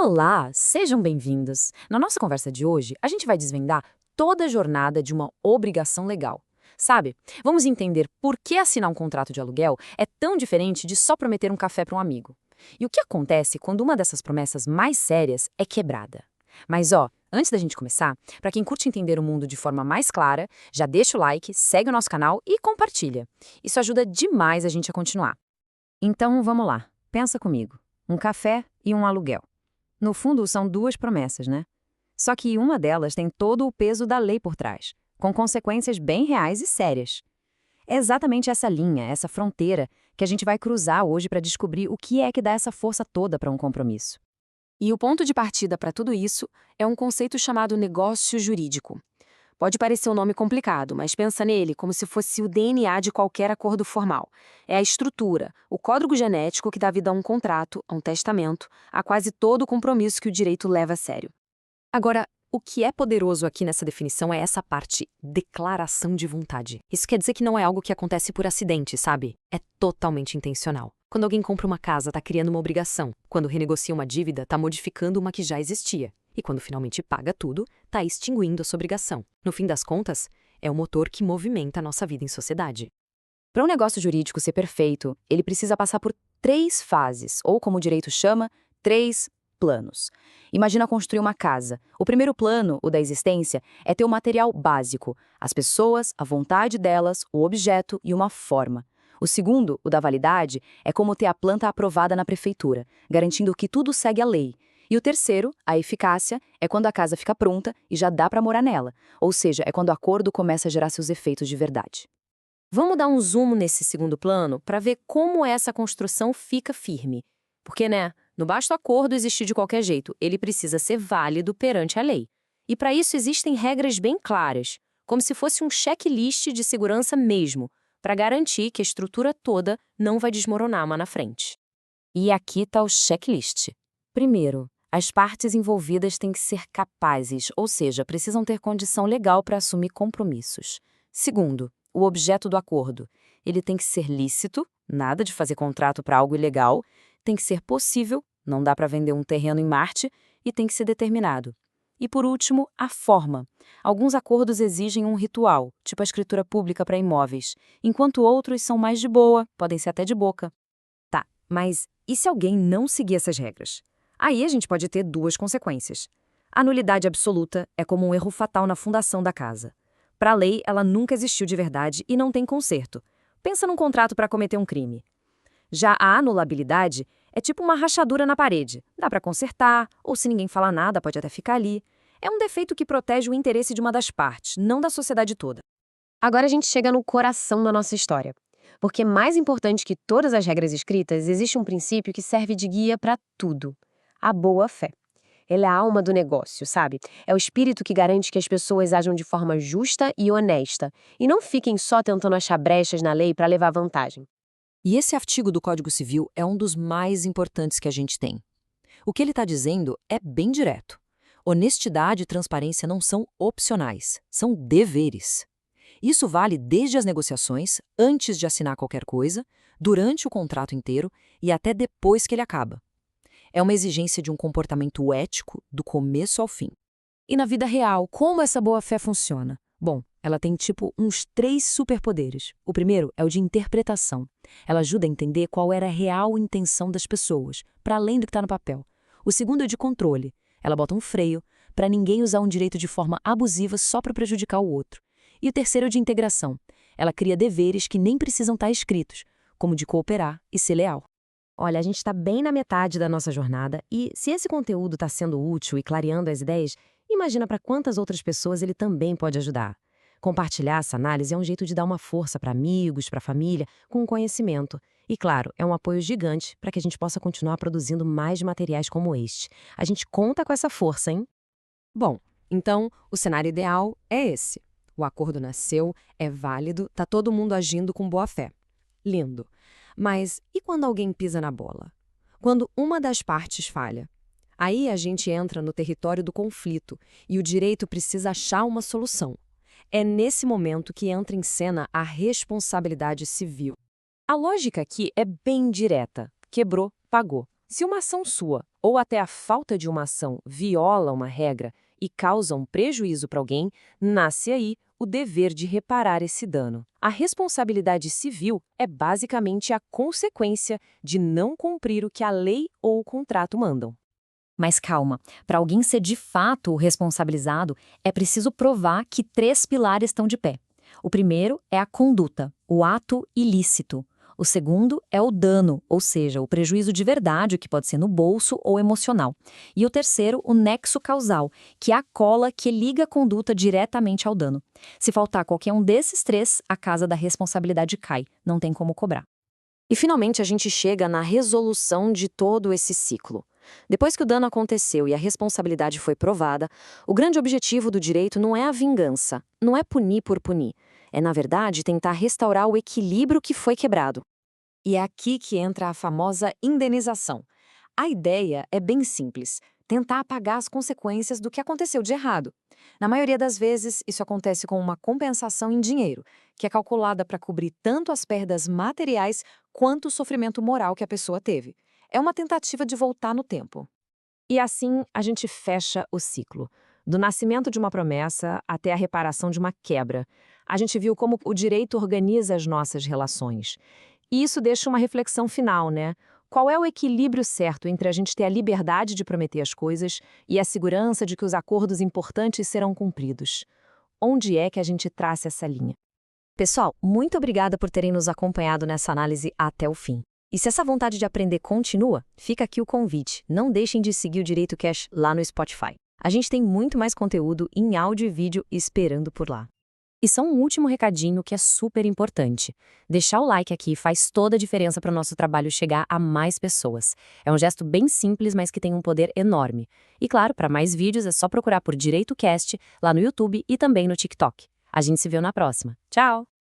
Olá, sejam bem-vindos! Na nossa conversa de hoje, a gente vai desvendar toda a jornada de uma obrigação legal. Sabe? Vamos entender por que assinar um contrato de aluguel é tão diferente de só prometer um café para um amigo. E o que acontece quando uma dessas promessas mais sérias é quebrada. Mas antes da gente começar, para quem curte entender o mundo de forma mais clara, já deixa o like, segue o nosso canal e compartilha. Isso ajuda demais a gente a continuar. Então, vamos lá. Pensa comigo. Um café e um aluguel. No fundo, são duas promessas, né? Só que uma delas tem todo o peso da lei por trás, com consequências bem reais e sérias. É exatamente essa linha, essa fronteira, que a gente vai cruzar hoje para descobrir o que é que dá essa força toda para um compromisso. E o ponto de partida para tudo isso é um conceito chamado negócio jurídico. Pode parecer um nome complicado, mas pensa nele como se fosse o DNA de qualquer acordo formal. É a estrutura, o código genético que dá vida a um contrato, a um testamento, a quase todo o compromisso que o direito leva a sério. Agora, o que é poderoso aqui nessa definição é essa parte, declaração de vontade. Isso quer dizer que não é algo que acontece por acidente, sabe? É totalmente intencional. Quando alguém compra uma casa, está criando uma obrigação. Quando renegocia uma dívida, está modificando uma que já existia. E quando finalmente paga tudo, está extinguindo a sua obrigação. No fim das contas, é o motor que movimenta a nossa vida em sociedade. Para um negócio jurídico ser perfeito, ele precisa passar por 3 fases, ou como o direito chama, 3 planos. Imagina construir uma casa. O primeiro plano, o da existência, é ter o material básico, as pessoas, a vontade delas, o objeto e uma forma. O segundo, o da validade, é como ter a planta aprovada na prefeitura, garantindo que tudo segue a lei. E o terceiro, a eficácia, é quando a casa fica pronta e já dá para morar nela, ou seja, é quando o acordo começa a gerar seus efeitos de verdade. Vamos dar um zoom nesse segundo plano para ver como essa construção fica firme. Porque, não basta o acordo existir de qualquer jeito, ele precisa ser válido perante a lei. E para isso existem regras bem claras, como se fosse um checklist de segurança mesmo, para garantir que a estrutura toda não vai desmoronar lá na frente. E aqui está o checklist. Primeiro, as partes envolvidas têm que ser capazes, ou seja, precisam ter condição legal para assumir compromissos. Segundo, o objeto do acordo. Ele tem que ser lícito, nada de fazer contrato para algo ilegal, tem que ser possível, não dá para vender um terreno em Marte, e tem que ser determinado. E por último, a forma. Alguns acordos exigem um ritual, tipo a escritura pública para imóveis, enquanto outros são mais de boa, podem ser até de boca. Tá, mas e se alguém não seguir essas regras? Aí a gente pode ter 2 consequências. A nulidade absoluta é como um erro fatal na fundação da casa. Para a lei, ela nunca existiu de verdade e não tem conserto. Pensa num contrato para cometer um crime. Já a anulabilidade é tipo uma rachadura na parede. Dá para consertar, ou se ninguém falar nada, pode até ficar ali. É um defeito que protege o interesse de uma das partes, não da sociedade toda. Agora a gente chega no coração da nossa história. Porque mais importante que todas as regras escritas, existe um princípio que serve de guia para tudo: a boa-fé. Ela é a alma do negócio, sabe? É o espírito que garante que as pessoas ajam de forma justa e honesta, e não fiquem só tentando achar brechas na lei para levar vantagem. E esse artigo do Código Civil é um dos mais importantes que a gente tem. O que ele está dizendo é bem direto. Honestidade e transparência não são opcionais, são deveres. Isso vale desde as negociações, antes de assinar qualquer coisa, durante o contrato inteiro e até depois que ele acaba. É uma exigência de um comportamento ético do começo ao fim. E na vida real, como essa boa-fé funciona? Bom, ela tem uns 3 superpoderes. O primeiro é o de interpretação. Ela ajuda a entender qual era a real intenção das pessoas, para além do que está no papel. O segundo é de controle. Ela bota um freio para ninguém usar um direito de forma abusiva só para prejudicar o outro. E o terceiro é de integração. Ela cria deveres que nem precisam estar escritos, como de cooperar e ser leal. Olha, a gente está bem na metade da nossa jornada e, se esse conteúdo está sendo útil e clareando as ideias, imagina para quantas outras pessoas ele também pode ajudar. Compartilhar essa análise é um jeito de dar uma força para amigos, para a família, com conhecimento. E, claro, é um apoio gigante para que a gente possa continuar produzindo mais materiais como este. A gente conta com essa força, hein? Bom, então, o cenário ideal é esse. O acordo nasceu, é válido, tá todo mundo agindo com boa fé. Lindo. Mas e quando alguém pisa na bola? Quando uma das partes falha? Aí a gente entra no território do conflito e o direito precisa achar uma solução. É nesse momento que entra em cena a responsabilidade civil. A lógica aqui é bem direta. Quebrou, pagou. Se uma ação sua, ou até a falta de uma ação, viola uma regra e causa um prejuízo para alguém, nasce aí o dever de reparar esse dano. A responsabilidade civil é basicamente a consequência de não cumprir o que a lei ou o contrato mandam. Mas calma, para alguém ser de fato o responsabilizado, é preciso provar que 3 pilares estão de pé. O primeiro é a conduta, o ato ilícito. O segundo é o dano, ou seja, o prejuízo de verdade, que pode ser no bolso ou emocional. E o terceiro, o nexo causal, que é a cola que liga a conduta diretamente ao dano. Se faltar qualquer um desses 3, a casa da responsabilidade cai, não tem como cobrar. E finalmente a gente chega na resolução de todo esse ciclo. Depois que o dano aconteceu e a responsabilidade foi provada, o grande objetivo do direito não é a vingança, não é punir por punir. É, na verdade, tentar restaurar o equilíbrio que foi quebrado. E é aqui que entra a famosa indenização. A ideia é bem simples: tentar apagar as consequências do que aconteceu de errado. Na maioria das vezes, isso acontece com uma compensação em dinheiro, que é calculada para cobrir tanto as perdas materiais quanto o sofrimento moral que a pessoa teve. É uma tentativa de voltar no tempo. E assim a gente fecha o ciclo. Do nascimento de uma promessa até a reparação de uma quebra. A gente viu como o direito organiza as nossas relações. E isso deixa uma reflexão final, né? Qual é o equilíbrio certo entre a gente ter a liberdade de prometer as coisas e a segurança de que os acordos importantes serão cumpridos? Onde é que a gente traça essa linha? Pessoal, muito obrigada por terem nos acompanhado nessa análise até o fim. E se essa vontade de aprender continua, fica aqui o convite. Não deixem de seguir o Direito Cash lá no Spotify. A gente tem muito mais conteúdo em áudio e vídeo esperando por lá. E só um último recadinho que é super importante. Deixar o like aqui faz toda a diferença para o nosso trabalho chegar a mais pessoas. É um gesto bem simples, mas que tem um poder enorme. E claro, para mais vídeos é só procurar por Direito Cast lá no YouTube e também no TikTok. A gente se vê na próxima. Tchau!